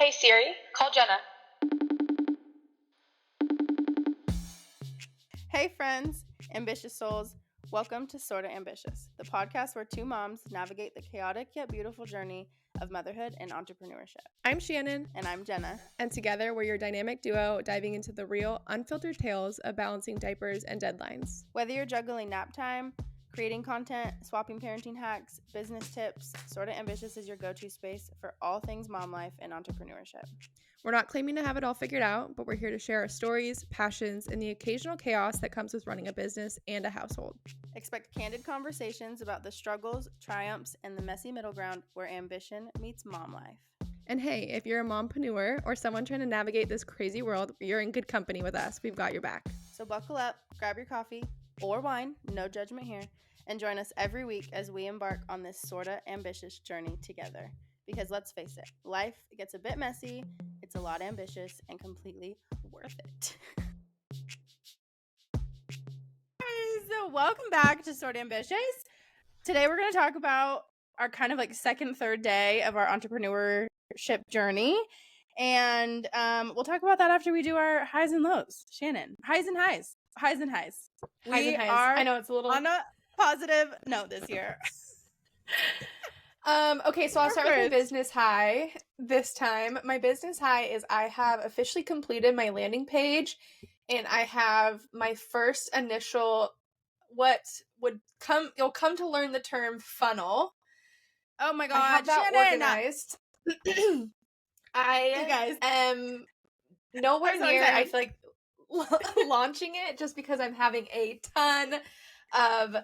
Hey Siri, call Jenna. Hey friends, ambitious souls, welcome to Sorta Ambitious, the podcast where two moms navigate the chaotic yet beautiful journey of motherhood and entrepreneurship. I'm Shannon. And I'm Jenna. And together we're your dynamic duo diving into the real, unfiltered tales of balancing diapers and deadlines. Whether you're juggling nap time, creating content, swapping parenting hacks, business tips, Sorta Ambitious is your go-to space for all things mom life and entrepreneurship. We're not claiming to have it all figured out, but we're here to share our stories, passions, and the occasional chaos that comes with running a business and a household. Expect candid conversations about the struggles, triumphs, and the messy middle ground where ambition meets mom life. And hey, if you're a mompreneur or someone trying to navigate this crazy world, you're in good company with us. We've got your back. So buckle up, grab your coffee or wine, no judgment here, and join us every week as we embark on this sorta ambitious journey together. Because let's face it, life gets a bit messy, it's a lot ambitious, and completely worth it. So welcome back to Sorta Ambitious. Today we're going to talk about our kind of like second, third day of our entrepreneurship journey. And we'll talk about that after we do our highs and lows. Shannon, highs and highs. Highs and highs. We are I know it's a little on a positive note this year. Okay, so I'll start with my business high this time. My business high is I have officially completed my landing page, and I have my first initial, you'll come to learn the term funnel. Oh my god, I have that Shannon. organized. You guys. am nowhere I'm so near, excited. I feel like, launching it just because I'm having a ton of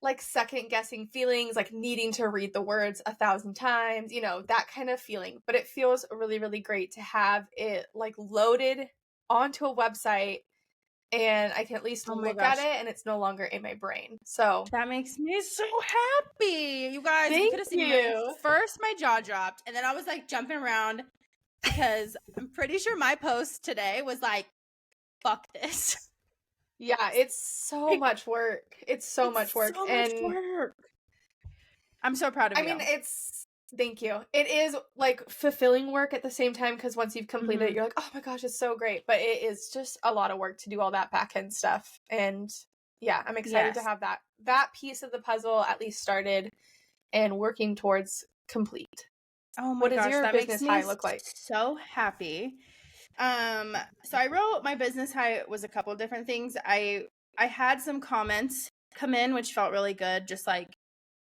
like second guessing feelings, like needing to read the words 1,000 times, that kind of feeling. But it feels really, really great to have it like loaded onto a website and I can at least look at it and it's no longer in my brain. So That makes me so happy. You guys, you Thank could have seen you. first my jaw dropped and then I was like jumping around because I'm pretty sure my post today was like, fuck this. Yeah, it's so much work. It's so much work. I'm so proud of you. I mean, thank you. It is like fulfilling work at the same time because once you've completed it, you're like, oh my gosh, it's so great. But it is just a lot of work to do all that back end stuff. And yeah, I'm excited to have that piece of the puzzle at least started and working towards complete. Oh my What gosh, does your that business makes high me look like? So happy. So I wrote my business high was a couple of different things. I had some comments come in, which felt really good. Just like,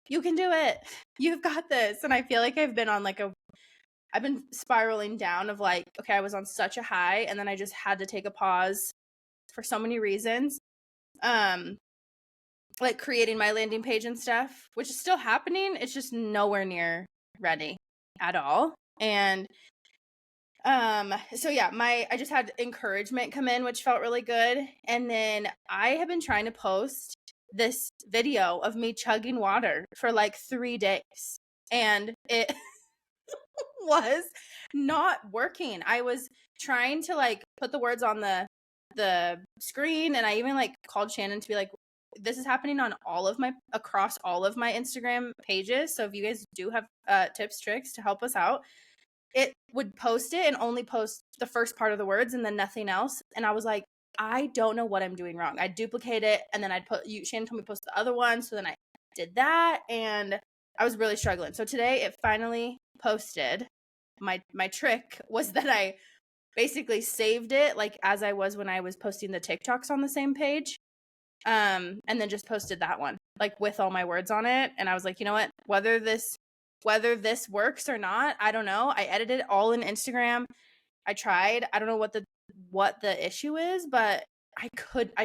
you can do it. You've got this. And I feel like I've been on I've been spiraling down of like, okay, I was on such a high and then I just had to take a pause for so many reasons. Like creating my landing page and stuff, which is still happening. It's just nowhere near ready at all. And so yeah, I just had encouragement come in, which felt really good. And then I have been trying to post this video of me chugging water for like 3 days. And it was not working. I was trying to like put the words on the screen. And I even like called Shannon to be like, this is happening on across all of my Instagram pages. So if you guys do have tips, tricks to help us out, it would post it and only post the first part of the words and then nothing else. And I was like, I don't know what I'm doing wrong. I'd duplicate it and then Shannon told me to post the other one. So then I did that and I was really struggling. So today it finally posted. My trick was that I basically saved it like as I was when I was posting the TikToks on the same page. And then just posted that one like with all my words on it. And I was like, you know what, whether this works or not, I don't know. I edited it all in Instagram. I tried. I don't know what the issue is, but I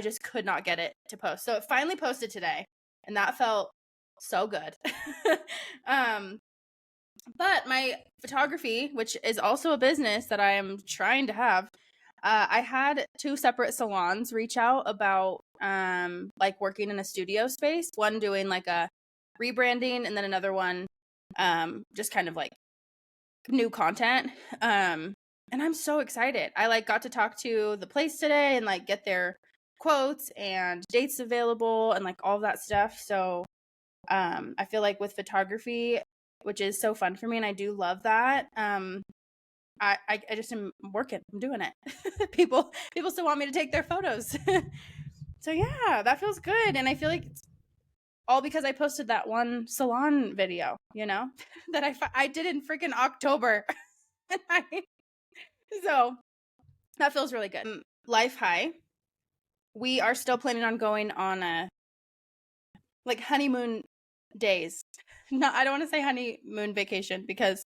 just could not get it to post. So it finally posted today and that felt so good. But my photography, which is also a business that I am trying to have, I had 2 separate salons reach out about like working in a studio space, one doing like a rebranding and then another one just kind of like new content. And I'm so excited. I like got to talk to the place today and like get their quotes and dates available and like all of that stuff. So I feel like with photography, which is so fun for me and I do love that, I just am working. I'm doing it. People still want me to take their photos. So yeah, that feels good. And I feel like it's all because I posted that one salon video, that I did in freaking October. So that feels really good. Life high. We are still planning on going on a honeymoon days. No, I don't want to say honeymoon vacation because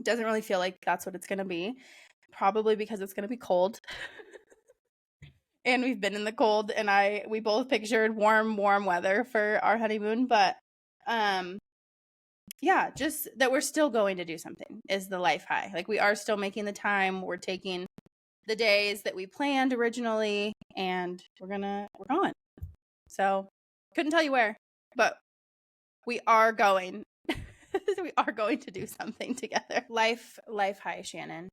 it doesn't really feel like that's what it's going to be. Probably because it's going to be cold. And we've been in the cold, and we both pictured warm weather for our honeymoon, but yeah, just that we're still going to do something is the life high. Like, we are still making the time. We're taking the days that we planned originally, and we're going. So couldn't tell you where, but we are going. We are going to do something together. Life high, Shannon.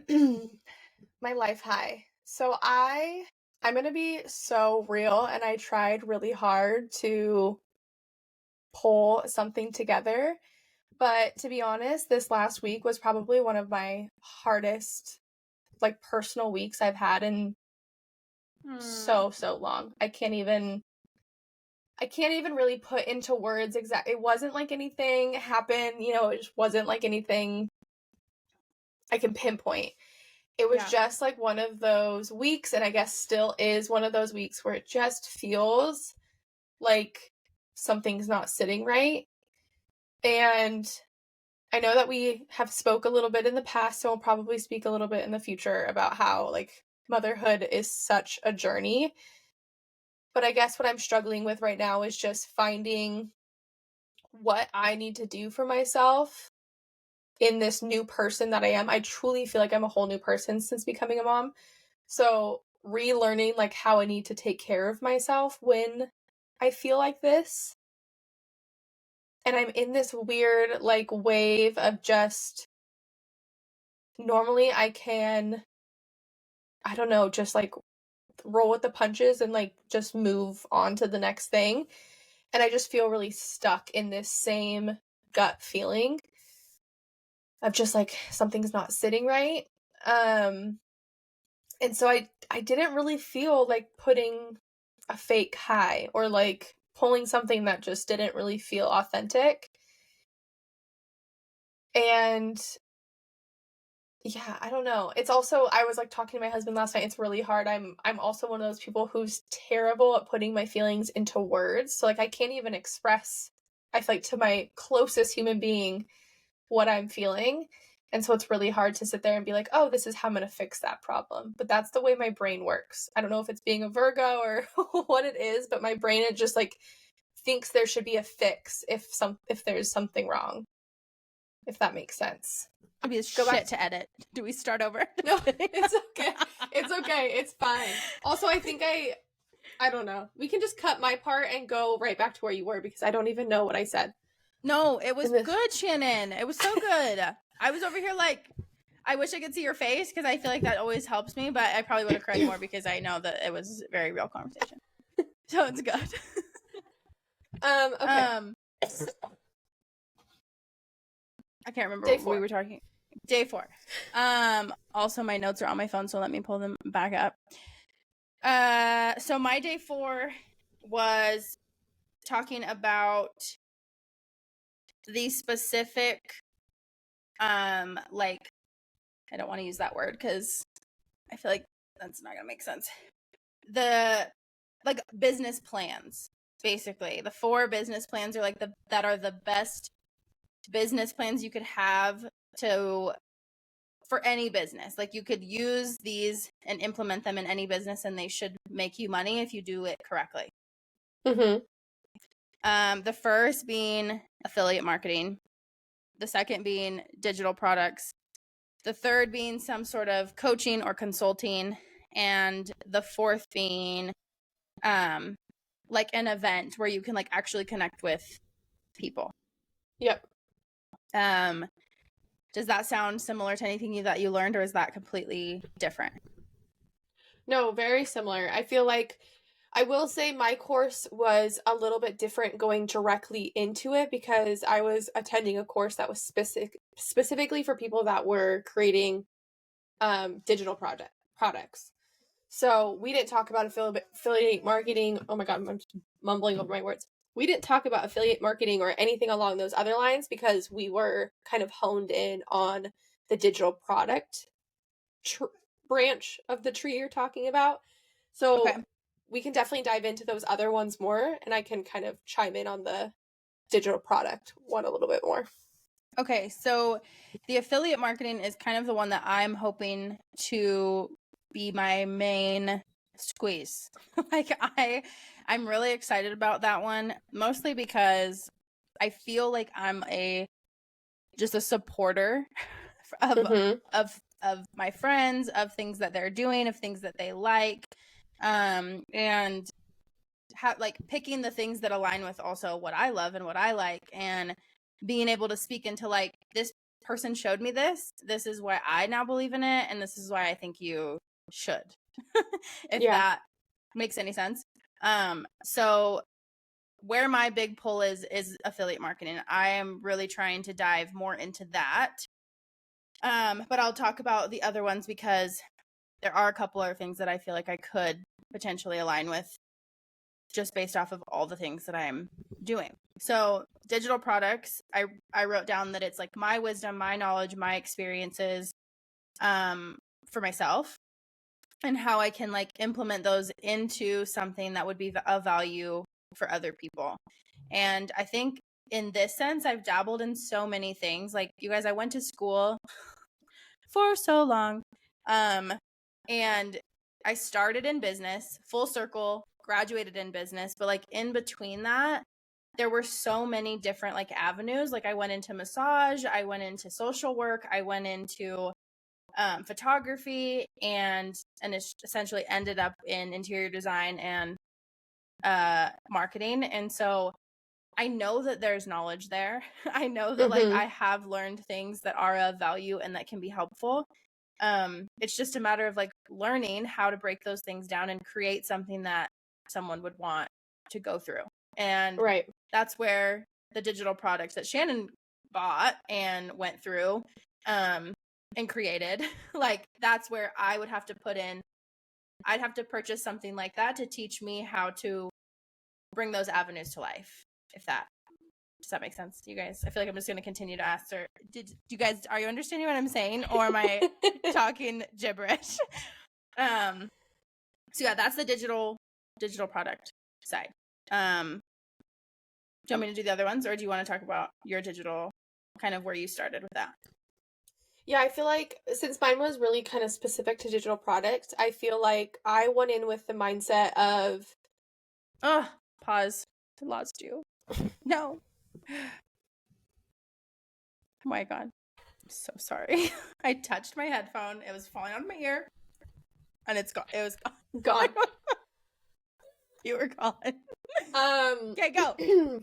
My life high. So I'm going to be so real, and I tried really hard to pull something together. But to be honest, this last week was probably one of my hardest, personal weeks I've had in so long. I can't even really put into words exactly. It wasn't like anything happened, it just wasn't like anything I can pinpoint. It was just like one of those weeks, and I guess still is one of those weeks where it just feels like something's not sitting right. And I know that we have spoke a little bit in the past, so we'll probably speak a little bit in the future about how motherhood is such a journey. But I guess what I'm struggling with right now is just finding what I need to do for myself in this new person that I am. I truly feel like I'm a whole new person since becoming a mom. So relearning how I need to take care of myself when I feel like this. And I'm in this weird wave of just normally I can, I don't know, just roll with the punches and just move on to the next thing. And I just feel really stuck in this same gut feeling of just something's not sitting right. And so I didn't really feel like putting a fake high or pulling something that just didn't really feel authentic. And yeah, I don't know. It's also, I was talking to my husband last night. It's really hard. I'm also one of those people who's terrible at putting my feelings into words. So I can't even express, I feel to my closest human being what I'm feeling. And so it's really hard to sit there and be like, oh, this is how I'm going to fix that problem. But that's the way my brain works. I don't know if it's being a Virgo or what it is, but my brain is just thinks there should be a fix if there's something wrong. If that makes sense. It'll be a shit to edit. Do we start over? No, it's okay. It's okay. It's fine. Also, I think I don't know. We can just cut my part and go right back to where you were because I don't even know what I said. No, it was good, Shannon. It was so good. I was over here I wish I could see your face because I feel like that always helps me, but I probably would have cried more because I know that it was a very real conversation. So it's good. Okay. I can't remember what we were talking. Day 4. Also my notes are on my phone, so let me pull them back up. So my day 4 was talking about the specific I don't want to use that word because I feel like that's not gonna make sense. The business plans, basically. The 4 business plans are that are the best business plans you could have for any business. You could use these and implement them in any business, and they should make you money if you do it correctly. Mm-hmm. The first being affiliate marketing, the second being digital products, the third being some sort of coaching or consulting, and the fourth being an event where you can actually connect with people. Yep. Does that sound similar to anything that you learned, or is that completely different? No, very similar. I feel like I will say my course was a little bit different going directly into it because I was attending a course that was specifically for people that were creating digital products. So we didn't talk about affiliate marketing. Oh my God, I'm mumbling over my words. We didn't talk about affiliate marketing or anything along those other lines because we were kind of honed in on the digital product branch of the tree you're talking about. So Okay. we can definitely dive into those other ones more, and I can kind of chime in on the digital product one a little bit more. Okay, so the affiliate marketing is kind of the one that I'm hoping to be my main squeeze. Like I'm really excited about that one, mostly because I feel like I'm just a supporter of Mm-hmm. of my friends, of things that they're doing, of things that they like. And like picking the things that align with also what I love and what I like, and being able to speak into like, this person showed me this is why I now believe in it, and this is why I think you should. If Yeah. that makes any sense. So where my big pull is affiliate marketing. I am really trying to dive more into that. But I'll talk about the other ones because there are a couple of things that I feel like I could potentially align with just based off of all the things that I'm doing. So digital products, I wrote down that it's like my wisdom, my knowledge, my experiences for myself, and how I can like implement those into something that would be of value for other people. And I think in this sense, I've dabbled in so many things. Like, you guys, I went to school for so long. And I started in business, full circle, graduated in business, but like in between that, there were so many different like avenues. Like, I went into massage, I went into social work, I went into photography, and it essentially ended up in interior design and marketing. And so I know that there's knowledge there. I know that like Mm-hmm. I have learned things that are of value and that can be helpful. It's just a matter of like learning how to break those things down and create something that someone would want to go through. And Right. that's where the digital products that Shannon bought and went through and created, like, that's where I would have to I'd have to purchase something like that to teach me how to bring those avenues to life. Does that make sense to you guys? I feel like I'm just going to continue to ask her. Are you understanding what I'm saying, or am I talking gibberish? So yeah, that's the digital product side. Do you want me to do the other ones, or do you want to talk about your digital, kind of where you started with that? Yeah, I feel like since mine was really kind of specific to digital products, I feel like I went in with the mindset of Oh, pause. Lost you. No. Oh my God. I'm so sorry. I touched my headphone. It was falling out of my ear. And it's gone. It was gone. You were gone. Okay, go.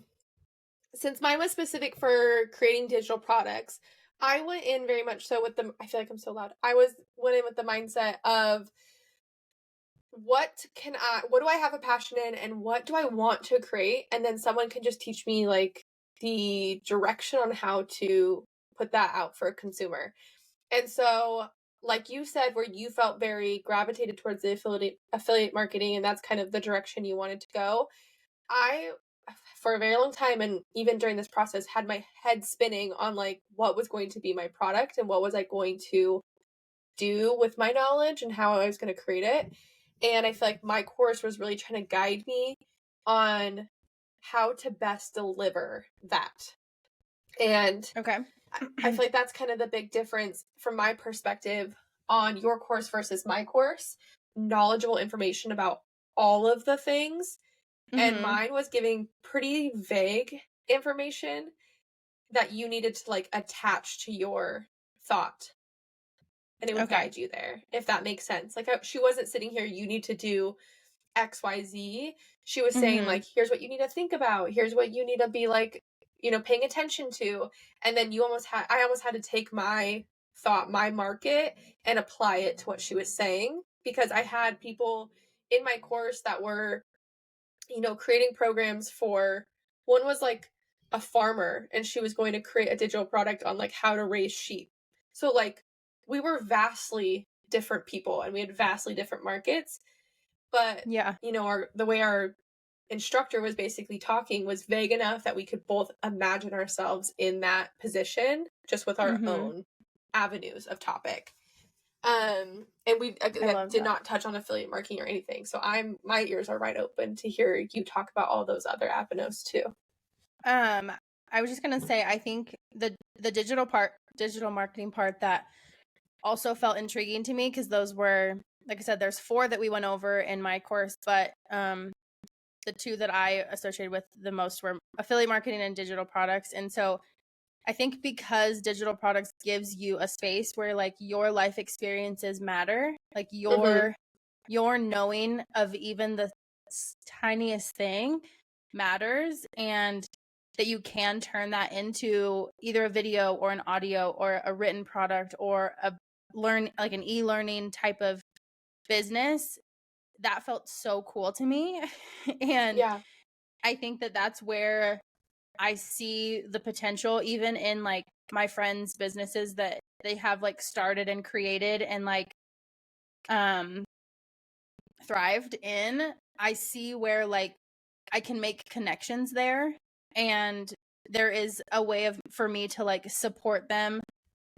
Since mine was specific for creating digital products, I went in very much so with I feel like I'm so loud. Went in with the mindset of what do I have a passion in, and what do I want to create? And then someone can just teach me like the direction on how to put that out for a consumer. And so, like you said, where you felt very gravitated towards the affiliate marketing, and that's kind of the direction you wanted to go. I, for a very long time, and even during this process, had my head spinning on like what was going to be my product and what was I going to do with my knowledge and how I was going to create it. And I feel like my course was really trying to guide me on how to best deliver that. And okay. I feel like that's kind of the big difference from my perspective on your course versus my course. Knowledgeable information about all of the things. And mine was giving pretty vague information that you needed to like attach to your thought. And it would guide you there, if that makes sense. Like, she wasn't sitting here, you need to do XYZ. She was saying, like, here's what you need to think about. Here's what you need to be, like, paying attention to. And then I almost had to take my thought, my market, and apply it to what she was saying. Because I had people in my course that were creating programs for, one was like a farmer and she was going to create a digital product on like how to raise sheep. So like we were vastly different people and we had vastly different markets, but Yeah. the way our instructor was basically talking was vague enough that we could both imagine ourselves in that position just with our Mm-hmm. own avenues of topic. And we I again love did that. not touch on affiliate marketing or anything. So my ears are wide open to hear you talk about all those other avenues too. I was just gonna say, I think the digital marketing part, that also felt intriguing to me, because those were, like I said, there's 4 that we went over in my course, but the 2 that I associated with the most were affiliate marketing and digital products. And so I think because digital products gives you a space where like your life experiences matter, like your knowing of even the tiniest thing matters, and that you can turn that into either a video or an audio or a written product or an e-learning type of business. That felt so cool to me. And Yeah. I think that that's where I see the potential, even in like my friends' businesses that they have like started and created and like thrived in. I see where like I can make connections there, and there is a way for me to like support them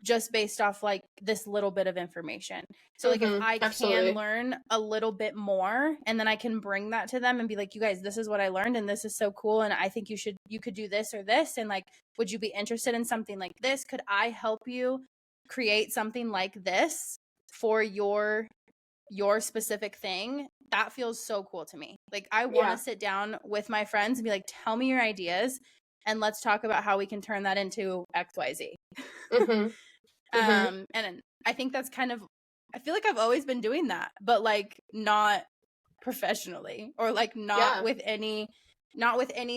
just based off like this little bit of information. So like if I can learn a little bit more, and then I can bring that to them and be like, you guys, this is what I learned and this is so cool, and I think you could do this or this, and like, would you be interested in something like this? Could I help you create something like this for your specific thing? That feels so cool to me. Like I want to sit down with my friends and be like, tell me your ideas and let's talk about how we can turn that into XYZ. And I think that's kind of, I feel like I've always been doing that, but like not professionally, or like not with any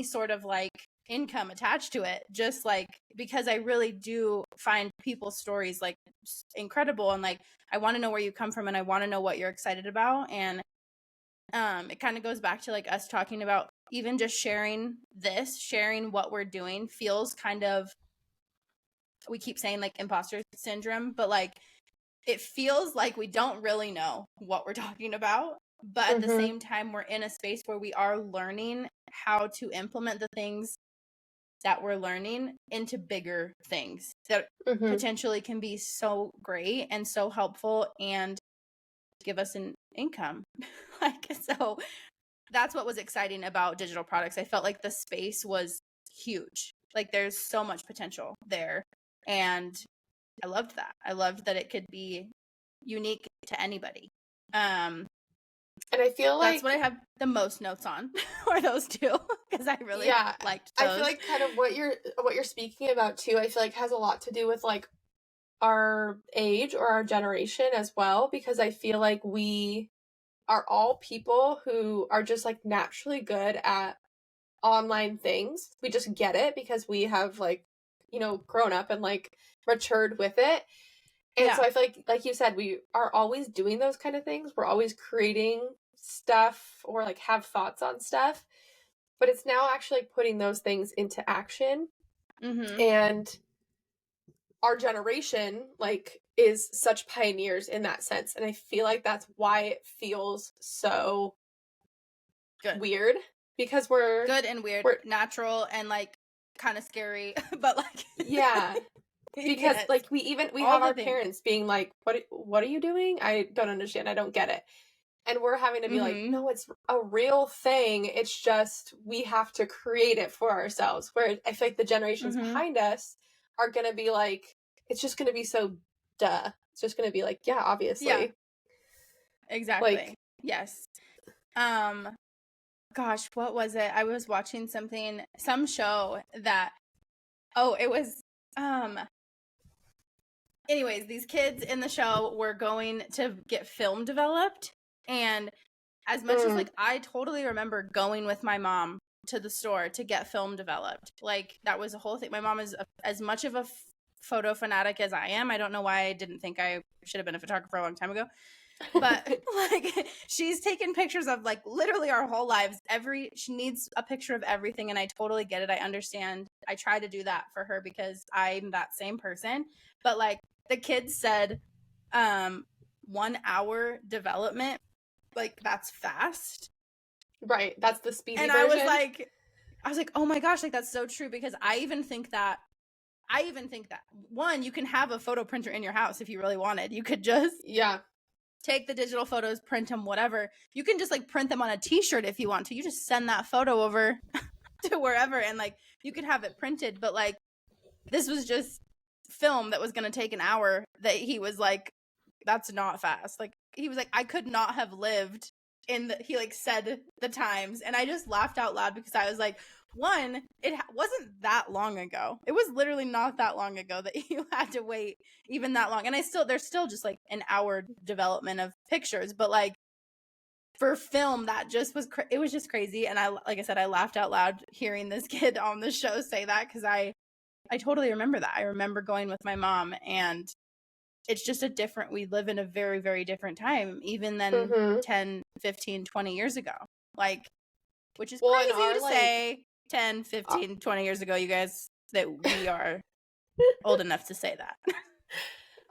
sort of like income attached to it, just like because I really do find people's stories like incredible, and like I want to know where you come from and I want to know what you're excited about. And it kind of goes back to like us talking about even just sharing what we're doing feels kind of, we keep saying like imposter syndrome, but like it feels like we don't really know what we're talking about, but at the same time we're in a space where we are learning how to implement the things that we're learning into bigger things that potentially can be so great and so helpful and give us an income. Like, so that's what was exciting about digital products. I felt like the space was huge. Like there's so much potential there. And I loved that. I loved that it could be unique to anybody. And I feel like that's what I have the most notes on, or those 2, because I really liked those. I feel like kind of what you're speaking about too, I feel like has a lot to do with like our age or our generation as well, because I feel like we are all people who are just like naturally good at online things. We just get it because we have like, grown up and like matured with it. And so I feel like you said, we are always doing those kind of things. We're always creating stuff or like have thoughts on stuff, but it's now actually like putting those things into action. And our generation like is such pioneers in that sense. And I feel like that's why it feels so weird, because we're good and weird, natural and like kind of scary, but like because like we have our parents being like, what are you doing? I don't understand. I don't get it. And we're having to be like, no, it's a real thing. It's just we have to create it for ourselves. Where I feel like the generations behind us are going to be like, it's just going to be so duh. It's just going to be like, yeah, obviously. Yeah. Exactly. Like, yes. Gosh, what was it? I was watching some show that, it was, anyways, these kids in the show were going to get film developed. And as much as like, I totally remember going with my mom to the store to get film developed. Like that was a whole thing. My mom is as much of a photo fanatic as I am. I don't know why I didn't think I should have been a photographer a long time ago. But like she's taken pictures of like literally our whole lives. She needs a picture of everything, and I totally get it. I understand. I try to do that for her because I'm that same person. But like the kids said 1 hour development, like that's fast. Right. That's the speedy And version. I was like, oh my gosh, like that's so true, because I even think that one, you can have a photo printer in your house if you really wanted. You could just take the digital photos, print them, whatever. You can just like print them on a t-shirt if you want to. You just send that photo over to wherever and like you could have it printed. But like this was just film that was going to take an hour that he was like, that's not fast. Like he was like, I could not have lived he like said the times. And I just laughed out loud because I was like, one, it wasn't that long ago. It was literally not that long ago that you had to wait even that long. And there's still just like an hour development of pictures, but like for film, that just was it was just crazy. And like I said, I laughed out loud hearing this kid on the show say that, because I totally remember that. I remember going with my mom, and it's just we live in a very, very different time, even than 10, 15, 20 years ago. Like, which is crazy to say 10, 15, 20 years ago, you guys, that we are old enough to say that.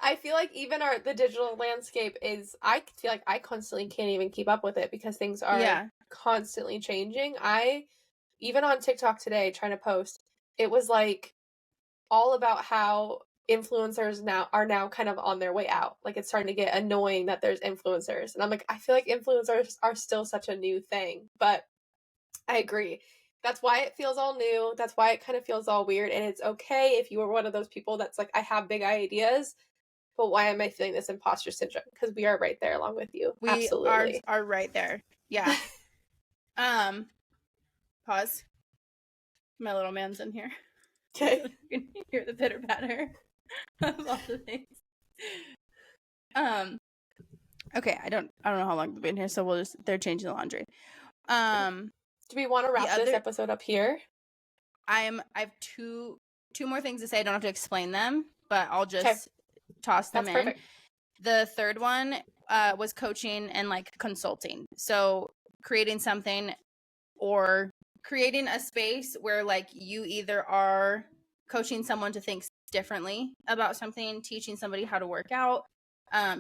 I feel like even the digital landscape I feel like I constantly can't even keep up with it because things are constantly changing. Even on TikTok today, trying to post, it was like all about how influencers are now kind of on their way out. Like it's starting to get annoying that there's influencers. And I'm like, I feel like influencers are still such a new thing, but I agree. That's why it feels all new. That's why it kind of feels all weird. And it's okay if you are one of those people that's like, I have big ideas, but why am I feeling this imposter syndrome? Because we are right there along with you. We absolutely are right there. Yeah. Pause. My little man's in here. Okay. So you can hear the pitter patter of all the things. Okay, I don't know how long they've been here, so they're changing the laundry. Do we want to wrap this episode up here? I have two more things to say. I don't have to explain them, but I'll just toss them in. Perfect. The third one was coaching and like consulting. So creating something or creating a space where like you either are coaching someone to think differently about something, teaching somebody how to work out,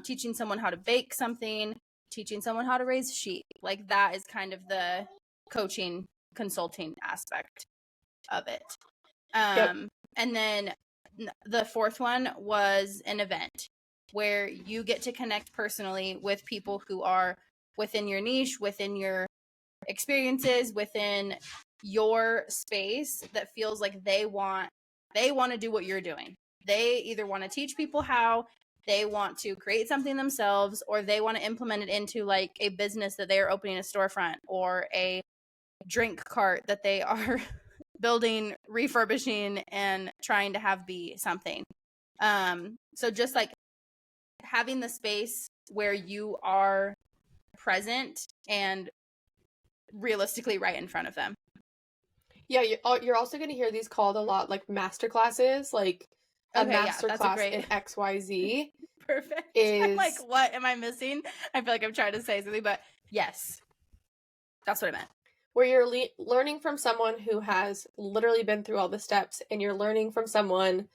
teaching someone how to bake something, teaching someone how to raise sheep. Like that is kind of the coaching consulting aspect of it. And then the fourth one was an event where you get to connect personally with people who are within your niche, within your experiences, within your space, that feels like they want to do what you're doing. They either want to teach people how, they want to create something themselves, or they want to implement it into like a business that they are opening a storefront or a drink cart that they are building, refurbishing, and trying to have be something. So just like having the space where you are present and realistically right in front of them. Yeah, you're also going to hear these called a lot like master classes, like a master class in XYZ. Perfect. I'm like, what am I missing? I feel like I'm trying to say something, but yes, that's what I meant. Where you're learning from someone who has literally been through all the steps, and you're learning from someone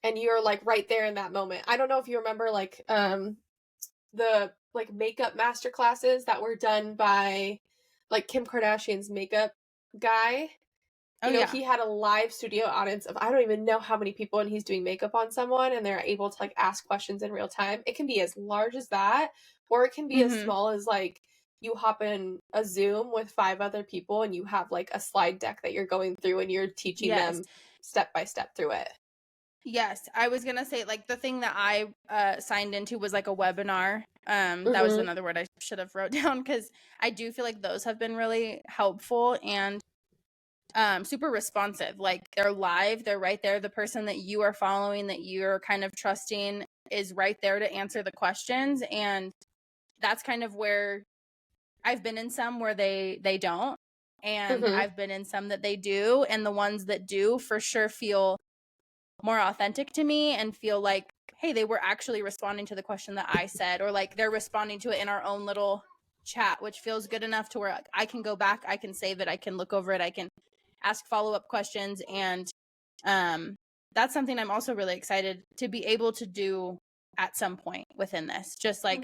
and you're like right there in that moment. I don't know if you remember like the like makeup master classes that were done by like Kim Kardashian's makeup guy. He had a live studio audience of I don't even know how many people, and he's doing makeup on someone, and they're able to like ask questions in real time. It can be as large as that, or it can be as small as like you hop in a Zoom with 5 other people and you have like a slide deck that you're going through and you're teaching them step by step through it. Yes, I was gonna say like the thing that I signed into was like a webinar. That was another word I should have wrote down, because I do feel like those have been really helpful and super responsive. Like they're live, they're right there. The person that you are following, that you're kind of trusting, is right there to answer the questions. And that's kind of where I've been in some where they don't, and I've been in some that they do, and the ones that do for sure feel more authentic to me and feel like hey, they were actually responding to the question that I said, or like they're responding to it in our own little chat, which feels good enough to where like, I can go back, I can save it, I can look over it, I can ask follow-up questions. And that's something I'm also really excited to be able to do at some point within this, just like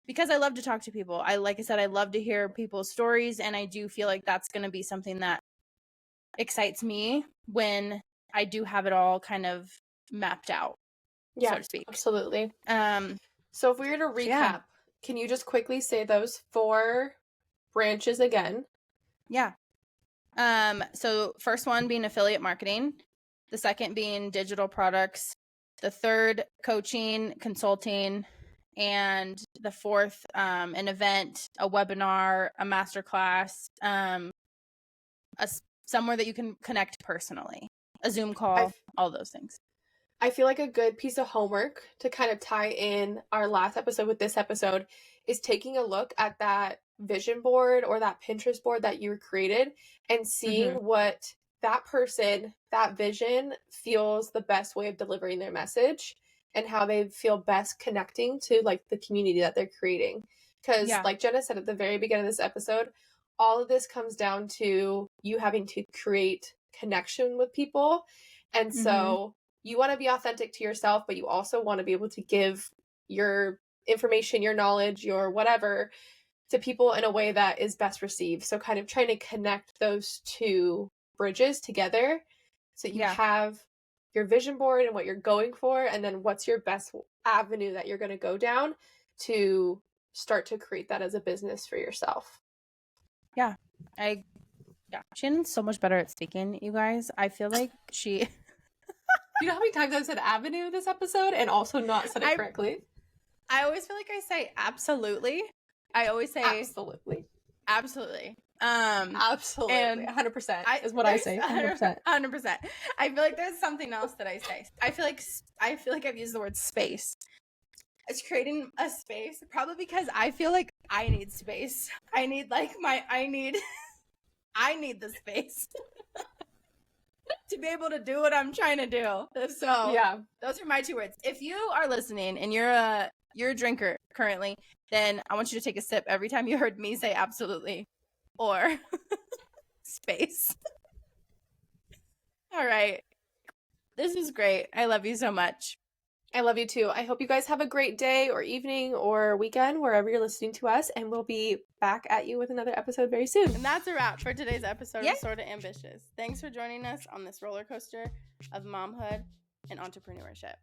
because I love to talk to people. Like I said, I love to hear people's stories, and I do feel like that's going to be something that excites me when I do have it all kind of mapped out, so to speak. Absolutely. So if we were to recap, can you just quickly say those 4 branches again? Yeah. So first one being affiliate marketing, the second being digital products, the third coaching, consulting, and the fourth an event, a webinar, a masterclass, somewhere that you can connect personally, a Zoom call, all those things. I feel like a good piece of homework to kind of tie in our last episode with this episode is taking a look at that vision board or that Pinterest board that you created and seeing what that person, that vision feels the best way of delivering their message and how they feel best connecting to like the community that they're creating. Because like Jenna said at the very beginning of this episode, all of this comes down to you having to create connection with people. And so you want to be authentic to yourself, but you also want to be able to give your information, your knowledge, your whatever to people in a way that is best received. So kind of trying to connect those 2 bridges together so you have your vision board and what you're going for, and then what's your best avenue that you're going to go down to start to create that as a business for yourself. Shannon's so much better at speaking, you guys. I feel like she... Do you know how many times I've said avenue this episode and also not said it correctly? I always feel like I say absolutely. I always say absolutely. Absolutely. Absolutely. And 100% is what I say. 100%. 100%. I feel like there's something else that I say. I feel like I've used the word space. It's creating a space, probably because I feel like I need space. I need the space to be able to do what I'm trying to do. So those are my 2 words. If you are listening and you're a drinker currently, then I want you to take a sip every time you heard me say absolutely or space. All right. This is great. I love you so much. I love you too. I hope you guys have a great day or evening or weekend wherever you're listening to us, and we'll be back at you with another episode very soon. And that's a wrap for today's episode of Sorta Ambitious. Thanks for joining us on this roller coaster of momhood and entrepreneurship.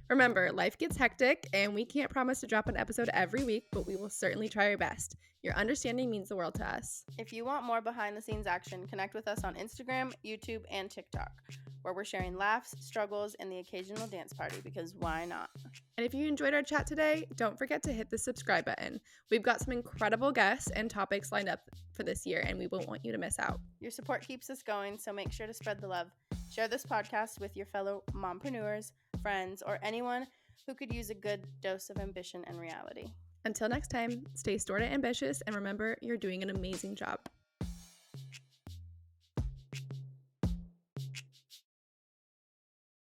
Remember, life gets hectic, and we can't promise to drop an episode every week, but we will certainly try our best. Your understanding means the world to us. If you want more behind-the-scenes action, connect with us on Instagram, YouTube, and TikTok, where we're sharing laughs, struggles, and the occasional dance party, because why not? And if you enjoyed our chat today, don't forget to hit the subscribe button. We've got some incredible guests and topics lined up for this year, and we won't want you to miss out. Your support keeps us going, so make sure to spread the love. Share this podcast with your fellow mompreneurs, friends, or anyone who could use a good dose of ambition and reality. Until next time, stay sorta ambitious, and remember, you're doing an amazing job.